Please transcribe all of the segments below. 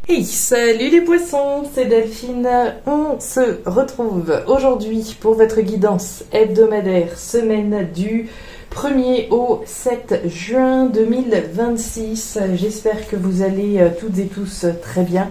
Hey, salut les poissons, c'est Delphine. On se retrouve aujourd'hui pour votre guidance hebdomadaire, semaine du 1er au 7 juin 2026. J'espère que vous allez toutes et tous très bien.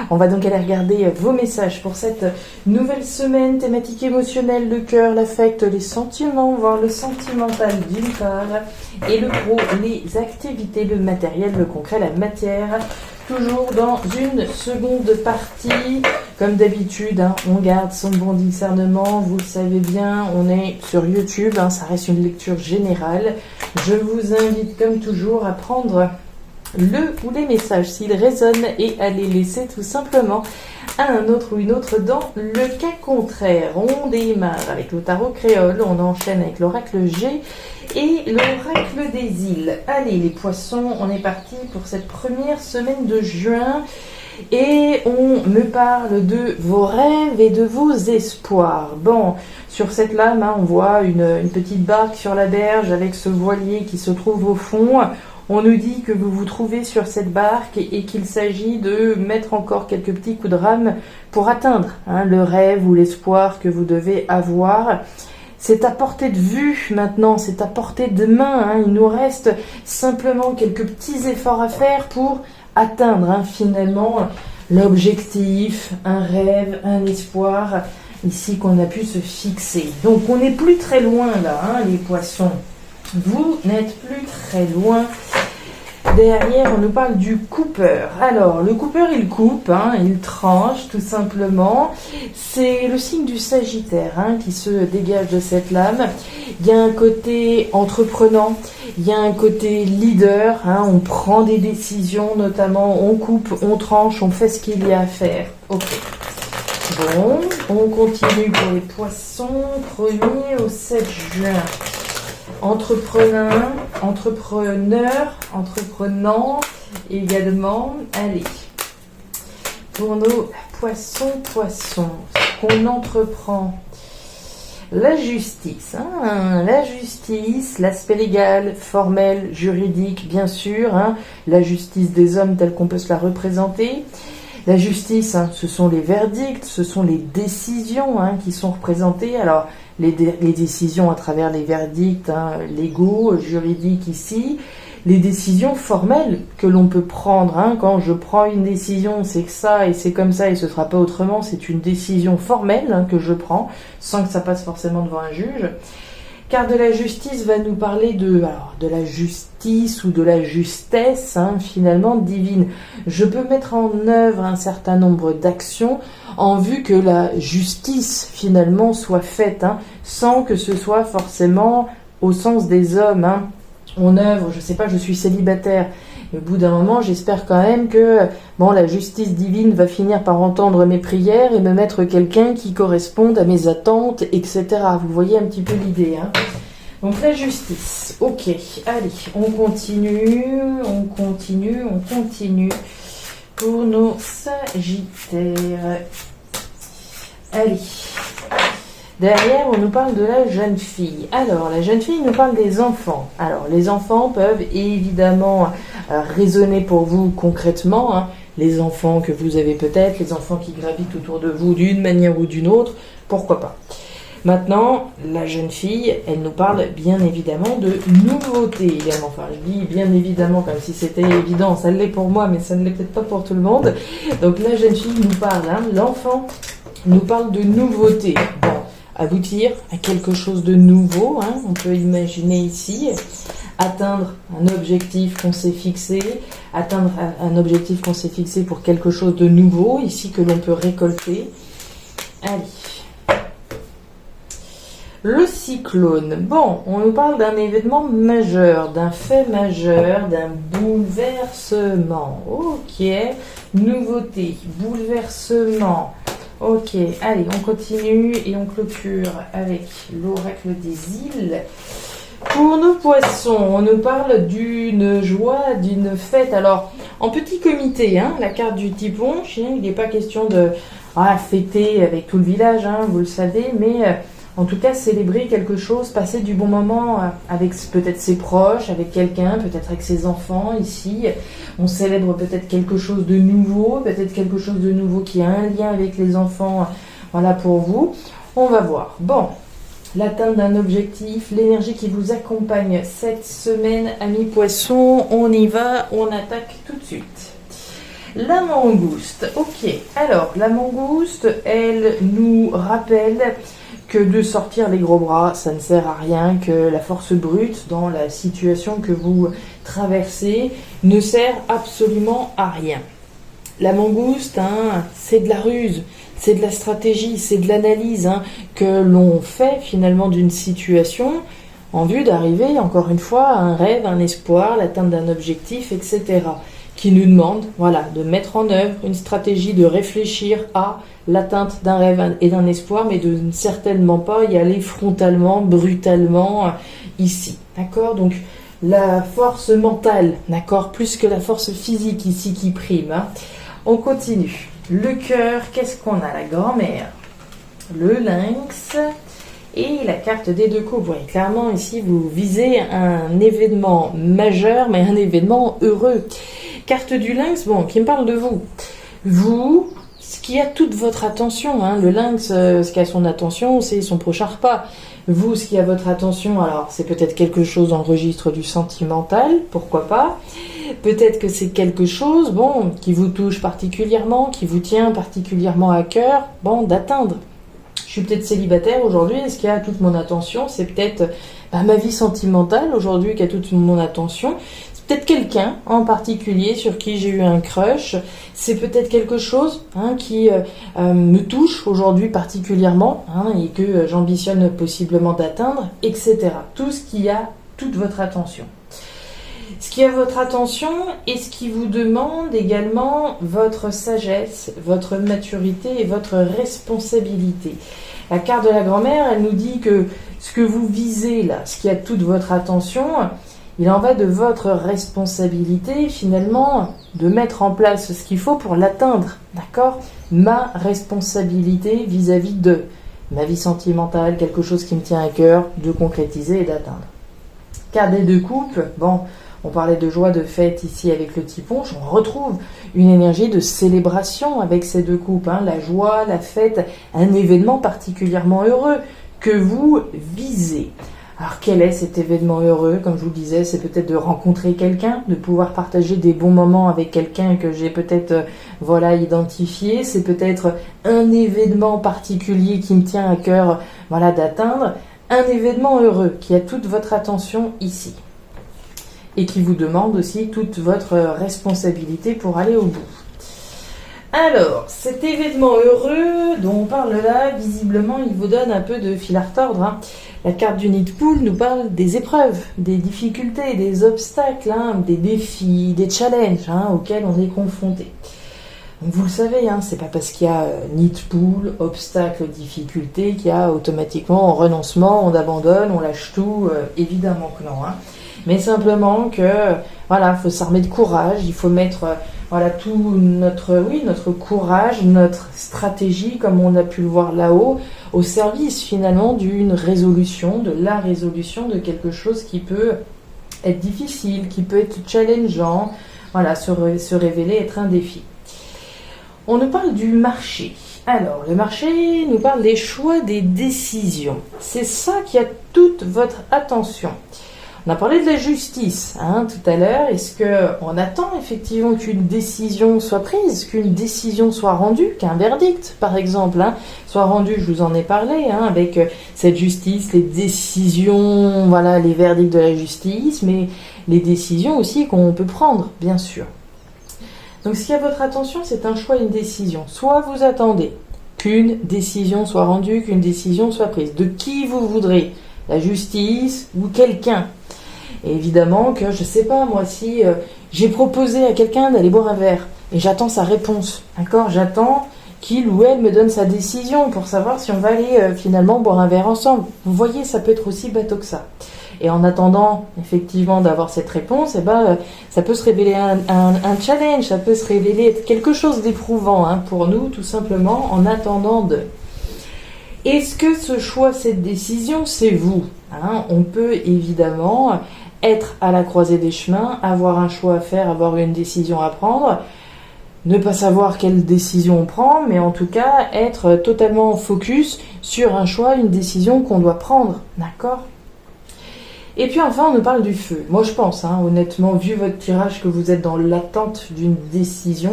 On va donc aller regarder vos messages pour cette nouvelle semaine, thématique émotionnelle, le cœur, l'affect, les sentiments, voire le sentimental d'une part, et le pro, les activités, le matériel, le concret, la matière. Toujours dans une seconde partie, comme d'habitude, on garde son bon discernement, vous le savez bien, on est sur YouTube, ça reste une lecture générale. Je vous invite comme toujours à prendre le ou les messages s'ils résonnent et à les laisser tout simplement à un autre ou une autre dans le cas contraire. On démarre avec le tarot créole, on enchaîne avec l'oracle G et l'oracle des îles. Allez les poissons, on est parti pour cette première semaine de juin et on me parle de vos rêves et de vos espoirs. Bon, sur cette lame, on voit une petite barque sur la berge avec ce voilier qui se trouve au fond. On nous dit que vous vous trouvez sur cette barque et qu'il s'agit de mettre encore quelques petits coups de rame pour atteindre le rêve ou l'espoir que vous devez avoir. C'est à portée de vue maintenant, c'est à portée de main. Il nous reste simplement quelques petits efforts à faire pour atteindre finalement l'objectif, un rêve, un espoir ici qu'on a pu se fixer. Donc on n'est plus très loin là, les poissons. Vous n'êtes plus très loin. Derrière, on nous parle du coupeur. Alors, le coupeur, il coupe, il tranche tout simplement. C'est le signe du Sagittaire qui se dégage de cette lame. Il y a un côté entreprenant, il y a un côté leader. On prend des décisions, notamment on coupe, on tranche, on fait ce qu'il y a à faire. Ok. Bon, on continue pour les poissons. 1er au 7 juin. Entrepreneur, entreprenant également. Allez, pour nos poissons, ce qu'on entreprend. La justice, la justice, l'aspect légal, formel, juridique, bien sûr, la justice des hommes telle qu'on peut se la représenter. La justice, ce sont les verdicts, ce sont les décisions qui sont représentées. Alors, les décisions à travers les verdicts légaux, juridiques ici, les décisions formelles que l'on peut prendre. Quand je prends une décision, c'est que ça et c'est comme ça et ce ne sera pas autrement. C'est une décision formelle que je prends sans que ça passe forcément devant un juge. Car de la justice va nous parler de la justice ou de la justesse finalement divine. Je peux mettre en œuvre un certain nombre d'actions en vue que la justice finalement soit faite, sans que ce soit forcément au sens des hommes. On œuvre, je sais pas, je suis célibataire. Et au bout d'un moment, j'espère quand même que la justice divine va finir par entendre mes prières et me mettre quelqu'un qui corresponde à mes attentes, etc. Vous voyez un petit peu l'idée. Donc la justice. Ok, allez, on continue pour nos Sagittaires. Allez. Derrière, on nous parle de la jeune fille. Alors, la jeune fille nous parle des enfants. Alors, les enfants peuvent évidemment résonner pour vous concrètement. Les enfants que vous avez peut-être, les enfants qui gravitent autour de vous d'une manière ou d'une autre, pourquoi pas. Maintenant, la jeune fille, elle nous parle bien évidemment de nouveautés également. Enfin, je dis bien évidemment comme si c'était évident. Ça l'est pour moi, mais ça ne l'est peut-être pas pour tout le monde. Donc, la jeune fille nous parle, l'enfant nous parle de nouveautés. Bon. Aboutir à quelque chose de nouveau, on peut imaginer ici, atteindre un objectif qu'on s'est fixé, pour quelque chose de nouveau, ici que l'on peut récolter. Allez. Le cyclone. Bon, on nous parle d'un événement majeur, d'un fait majeur, d'un bouleversement. Ok, nouveauté, bouleversement. Ok, allez, on continue et on clôture avec l'oracle des îles. Pour nos poissons, on nous parle d'une joie, d'une fête. Alors, en petit comité, la carte du tiponche, il n'est pas question de fêter avec tout le village, vous le savez, mais En tout cas, célébrer quelque chose, passer du bon moment avec peut-être ses proches, avec quelqu'un, peut-être avec ses enfants ici. On célèbre peut-être quelque chose de nouveau, qui a un lien avec les enfants. Voilà pour vous. On va voir. Bon, l'atteinte d'un objectif, l'énergie qui vous accompagne cette semaine, amis poissons. On y va, on attaque tout de suite. La mangouste. Ok, alors la mangouste, elle nous rappelle que de sortir les gros bras, ça ne sert à rien, que la force brute dans la situation que vous traversez ne sert absolument à rien. La mangouste, c'est de la ruse, c'est de la stratégie, c'est de l'analyse que l'on fait finalement d'une situation en vue d'arriver, encore une fois, à un rêve, un espoir, l'atteinte d'un objectif, etc. Qui nous demande de mettre en œuvre une stratégie, de réfléchir à l'atteinte d'un rêve et d'un espoir, mais de ne certainement pas y aller frontalement, brutalement, ici. D'accord ? Donc, la force mentale, d'accord ? Plus que la force physique ici qui prime. On continue. Le cœur, qu'est-ce qu'on a ? La grand-mère, le lynx et la carte des deux coupes. Vous voyez clairement ici, vous visez un événement majeur, mais un événement heureux. Carte du lynx, qui me parle de vous. Vous, ce qui a toute votre attention, le lynx, ce qui a son attention, c'est son prochain repas. Vous, ce qui a votre attention, alors c'est peut-être quelque chose dans le registre du sentimental, pourquoi pas. Peut-être que c'est quelque chose, qui vous touche particulièrement, qui vous tient particulièrement à cœur, d'atteindre. Je suis peut-être célibataire aujourd'hui, et ce qui a toute mon attention, c'est peut-être ma vie sentimentale aujourd'hui qui a toute mon attention. Peut-être quelqu'un en particulier sur qui j'ai eu un crush, c'est peut-être quelque chose qui me touche aujourd'hui particulièrement et que j'ambitionne possiblement d'atteindre, etc. Tout ce qui a toute votre attention. Ce qui a votre attention et ce qui vous demande également votre sagesse, votre maturité et votre responsabilité. La carte de la grand-mère, elle nous dit que ce que vous visez là, ce qui a toute votre attention, il en va de votre responsabilité, finalement, de mettre en place ce qu'il faut pour l'atteindre, d'accord ? Ma responsabilité vis-à-vis de ma vie sentimentale, quelque chose qui me tient à cœur, de concrétiser et d'atteindre. Carte des deux coupes, on parlait de joie, de fête ici avec le tiponche, on retrouve une énergie de célébration avec ces deux coupes, la joie, la fête, un événement particulièrement heureux que vous visez. Alors quel est cet événement heureux ? Comme je vous le disais, c'est peut-être de rencontrer quelqu'un, de pouvoir partager des bons moments avec quelqu'un que j'ai peut-être identifié. C'est peut-être un événement particulier qui me tient à cœur d'atteindre. Un événement heureux qui a toute votre attention ici. Et qui vous demande aussi toute votre responsabilité pour aller au bout. Alors, cet événement heureux dont on parle là, visiblement, il vous donne un peu de fil à retordre. La carte du nid de poule nous parle des épreuves, des difficultés, des obstacles, des défis, des challenges auxquels on est confronté. Donc vous le savez, c'est pas parce qu'il y a nid de poule, obstacles, difficultés qu'il y a automatiquement renoncement, on abandonne, on lâche tout, évidemment que non. Mais simplement que, faut s'armer de courage, il faut mettre tout notre courage, notre stratégie, comme on a pu le voir là-haut, au service finalement d'une résolution, de la résolution de quelque chose qui peut être difficile, qui peut être challengeant, se révéler être un défi. On nous parle du marché. Alors, le marché nous parle des choix, des décisions. C'est ça qui a toute votre attention. On a parlé de la justice tout à l'heure. Est-ce qu'on attend effectivement qu'une décision soit prise, qu'une décision soit rendue, qu'un verdict, par exemple, soit rendu? Je vous en ai parlé avec cette justice, les décisions, les verdicts de la justice, mais les décisions aussi qu'on peut prendre, bien sûr. Donc, ce qui a votre attention, c'est un choix, une décision. Soit vous attendez qu'une décision soit rendue, qu'une décision soit prise. De qui vous voudrez? La justice ou quelqu'un? Et évidemment que, je sais pas, moi, si j'ai proposé à quelqu'un d'aller boire un verre et j'attends sa réponse, d'accord ? J'attends qu'il ou elle me donne sa décision pour savoir si on va aller finalement boire un verre ensemble. Vous voyez, ça peut être aussi bateau que ça. Et en attendant, effectivement, d'avoir cette réponse, ça peut se révéler un challenge, ça peut se révéler quelque chose d'éprouvant pour nous, tout simplement, en attendant de... Est-ce que ce choix, cette décision, c'est vous, hein? On peut évidemment être à la croisée des chemins, avoir un choix à faire, avoir une décision à prendre, ne pas savoir quelle décision on prend, mais en tout cas être totalement focus sur un choix, une décision qu'on doit prendre, d'accord? Et puis enfin, on nous parle du feu. Moi, je pense, honnêtement, vu votre tirage, que vous êtes dans l'attente d'une décision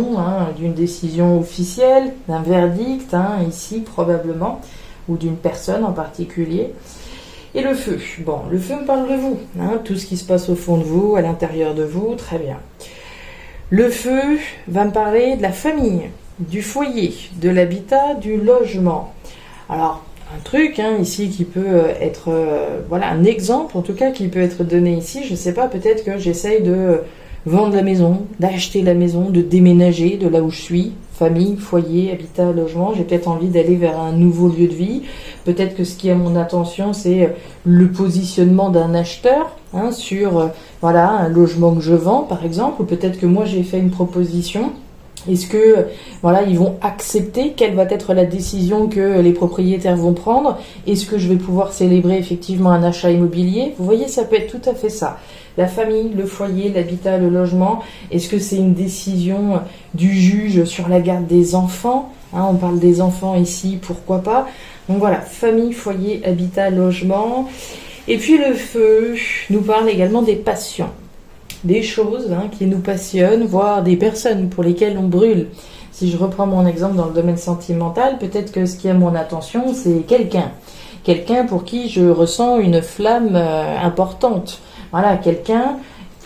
officielle, d'un verdict, ici probablement, ou d'une personne en particulier. Et le feu. Bon, le feu me parle de vous, tout ce qui se passe au fond de vous, à l'intérieur de vous, très bien. Le feu va me parler de la famille, du foyer, de l'habitat, du logement. Alors, un truc ici qui peut être, un exemple en tout cas qui peut être donné ici, je sais pas, peut-être que j'essaye de vendre la maison, d'acheter la maison, de déménager de là où je suis, famille, foyer, habitat, logement, j'ai peut-être envie d'aller vers un nouveau lieu de vie, peut-être que ce qui a mon attention c'est le positionnement d'un acheteur sur un logement que je vends par exemple, ou peut-être que moi j'ai fait une proposition. Est-ce que ils vont accepter? Quelle va être la décision que les propriétaires vont prendre? Est-ce que je vais pouvoir célébrer effectivement un achat immobilier? Vous voyez, ça peut être tout à fait ça. La famille, le foyer, l'habitat, le logement. Est-ce que c'est une décision du juge sur la garde des enfants? On parle des enfants ici, pourquoi pas? Donc voilà, famille, foyer, habitat, logement. Et puis le feu nous parle également des passions. Des choses qui nous passionnent, voire des personnes pour lesquelles on brûle. Si je reprends mon exemple dans le domaine sentimental, peut-être que ce qui a mon attention, c'est quelqu'un pour qui je ressens une flamme importante. Voilà, quelqu'un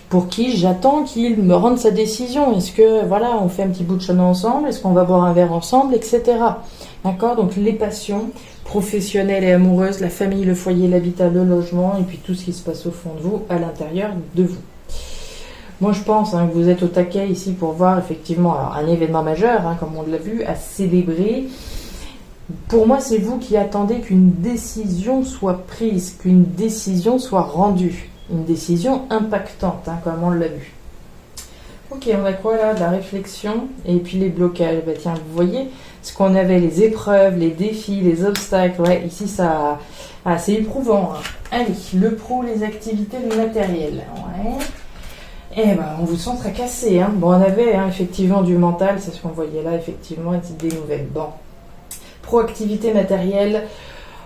pour qui j'attends qu'il me rende sa décision. Est-ce que on fait un petit bout de chemin ensemble? Est-ce qu'on va boire un verre ensemble, etc. D'accord? Donc les passions professionnelles et amoureuses, la famille, le foyer, l'habitat, le logement, et puis tout ce qui se passe au fond de vous, à l'intérieur de vous. Moi, je pense que vous êtes au taquet ici pour voir effectivement un événement majeur, comme on l'a vu, à célébrer. Pour moi, c'est vous qui attendez qu'une décision soit prise, qu'une décision soit rendue. Une décision impactante, comme on l'a vu. Ok, on a quoi là? De la réflexion et puis les blocages. Tiens, vous voyez ce qu'on avait, les épreuves, les défis, les obstacles. Ouais, ici, ça, c'est éprouvant. Allez, le pro, les activités, le matériel. Ouais. On vous sent tracassé. Bon, on avait effectivement du mental, c'est ce qu'on voyait là, effectivement, des nouvelles. Bon, proactivité matérielle.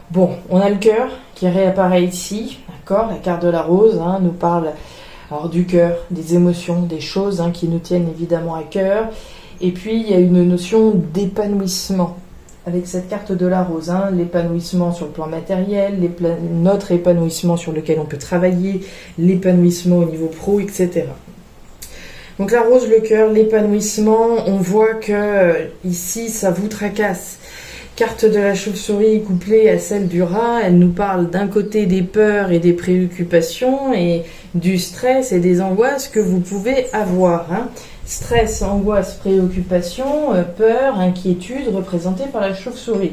Bon, on a le cœur qui réapparaît ici, d'accord? La carte de la rose nous parle du cœur, des émotions, des choses qui nous tiennent évidemment à cœur. Et puis, il y a une notion d'épanouissement avec cette carte de la rose, l'épanouissement sur le plan matériel, notre épanouissement sur lequel on peut travailler, l'épanouissement au niveau pro, etc. Donc la rose, le cœur, l'épanouissement, on voit que ici ça vous tracasse. Carte de la chauve-souris couplée à celle du rat, elle nous parle d'un côté des peurs et des préoccupations et du stress et des angoisses que vous pouvez avoir. Stress, angoisse, préoccupation, peur, inquiétude, représentée par la chauve-souris.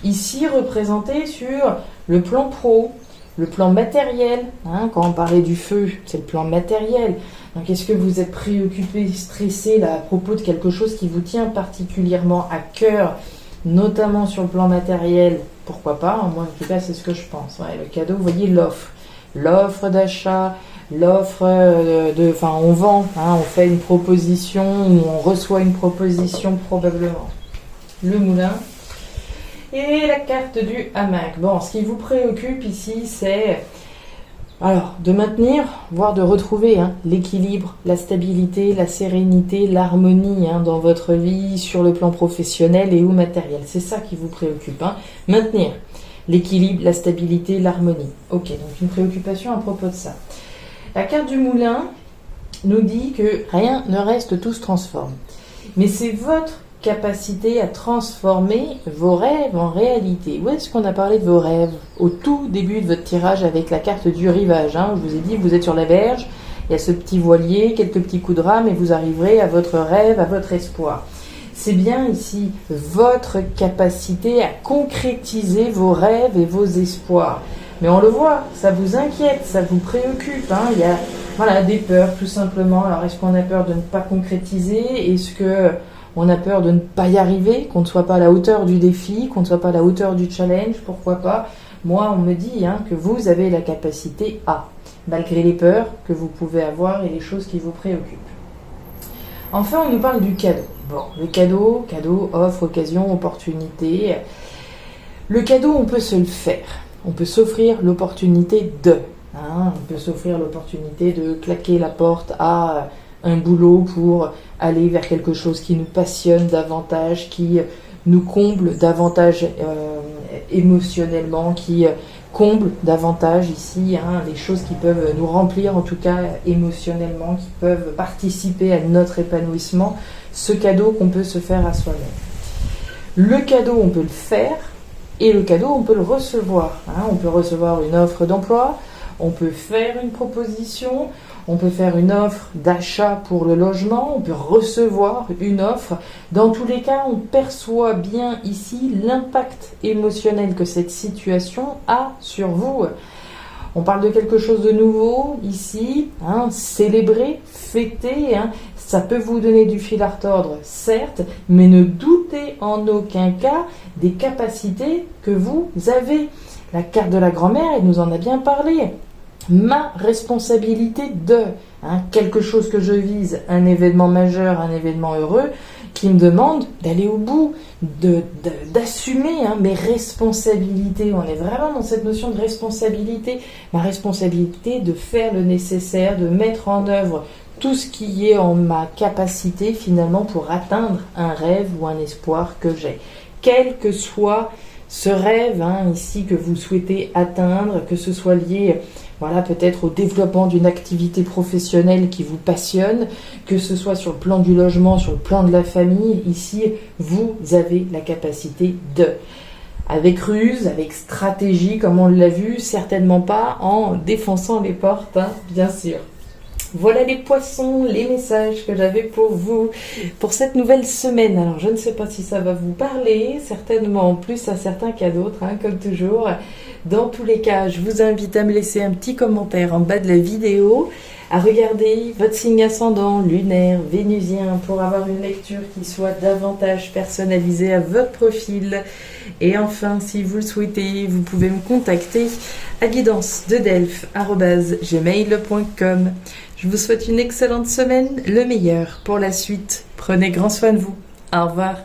Ici, représentée sur le plan pro, le plan matériel. Quand on parlait du feu, c'est le plan matériel. Donc, est-ce que vous êtes préoccupé, stressé là, à propos de quelque chose qui vous tient particulièrement à cœur, notamment sur le plan matériel? Pourquoi pas? Moi, en tout cas, c'est ce que je pense. Ouais, le cadeau, vous voyez l'offre d'achat, l'offre on vend, on fait une proposition ou on reçoit une proposition probablement. Le moulin et la carte du hamac. Bon, ce qui vous préoccupe ici, c'est de maintenir, voire de retrouver l'équilibre, la stabilité, la sérénité, l'harmonie dans votre vie sur le plan professionnel et ou matériel. C'est ça qui vous préoccupe. Maintenir l'équilibre, la stabilité, l'harmonie. Ok, donc une préoccupation à propos de ça. La carte du moulin nous dit que rien ne reste, tout se transforme. Mais c'est votre capacité à transformer vos rêves en réalité. Où est-ce qu'on a parlé de vos rêves? Au tout début de votre tirage avec la carte du rivage. Je vous ai dit, vous êtes sur la berge, il y a ce petit voilier, quelques petits coups de rame et vous arriverez à votre rêve, à votre espoir. C'est bien ici votre capacité à concrétiser vos rêves et vos espoirs. Mais on le voit, ça vous inquiète, ça vous préoccupe. Il y a des peurs tout simplement. Alors est-ce qu'on a peur de ne pas concrétiser? Est-ce que on a peur de ne pas y arriver, qu'on ne soit pas à la hauteur du défi, qu'on ne soit pas à la hauteur du challenge, pourquoi pas. Moi, on me dit que vous avez la capacité à, malgré les peurs que vous pouvez avoir et les choses qui vous préoccupent. Enfin, on nous parle du cadeau. Bon, le cadeau, offre, occasion, opportunité. Le cadeau, on peut se le faire. On peut s'offrir l'opportunité de. On peut s'offrir l'opportunité de claquer la porte à un boulot pour aller vers quelque chose qui nous passionne davantage, qui nous comble davantage émotionnellement, qui comble davantage ici les choses qui peuvent nous remplir en tout cas émotionnellement, qui peuvent participer à notre épanouissement, ce cadeau qu'on peut se faire à soi-même. Le cadeau, on peut le faire et le cadeau, on peut le recevoir. On peut recevoir une offre d'emploi, on peut faire une proposition, on peut faire une offre d'achat pour le logement, on peut recevoir une offre. Dans tous les cas, on perçoit bien ici l'impact émotionnel que cette situation a sur vous. On parle de quelque chose de nouveau ici, célébrer, fêter, ça peut vous donner du fil à retordre, certes, mais ne doutez en aucun cas des capacités que vous avez. La carte de la grand-mère, elle nous en a bien parlé. Ma responsabilité de quelque chose que je vise, un événement majeur, un événement heureux, qui me demande d'aller au bout, d'assumer mes responsabilités. On est vraiment dans cette notion de responsabilité. Ma responsabilité de faire le nécessaire, de mettre en œuvre tout ce qui est en ma capacité finalement pour atteindre un rêve ou un espoir que j'ai. Quel que soit ce rêve ici que vous souhaitez atteindre, que ce soit lié peut-être au développement d'une activité professionnelle qui vous passionne, que ce soit sur le plan du logement, sur le plan de la famille, ici, vous avez la capacité de. Avec ruse, avec stratégie, comme on l'a vu, certainement pas en défonçant les portes, bien sûr. Voilà les poissons, les messages que j'avais pour vous pour cette nouvelle semaine. Alors je ne sais pas si ça va vous parler, certainement plus à certains qu'à d'autres, comme toujours. Dans tous les cas, je vous invite à me laisser un petit commentaire en bas de la vidéo, à regarder votre signe ascendant, lunaire, vénusien, pour avoir une lecture qui soit davantage personnalisée à votre profil. Et enfin, si vous le souhaitez, vous pouvez me contacter à guidance-de-delphes@gmail.com. Je vous souhaite une excellente semaine, le meilleur pour la suite. Prenez grand soin de vous. Au revoir.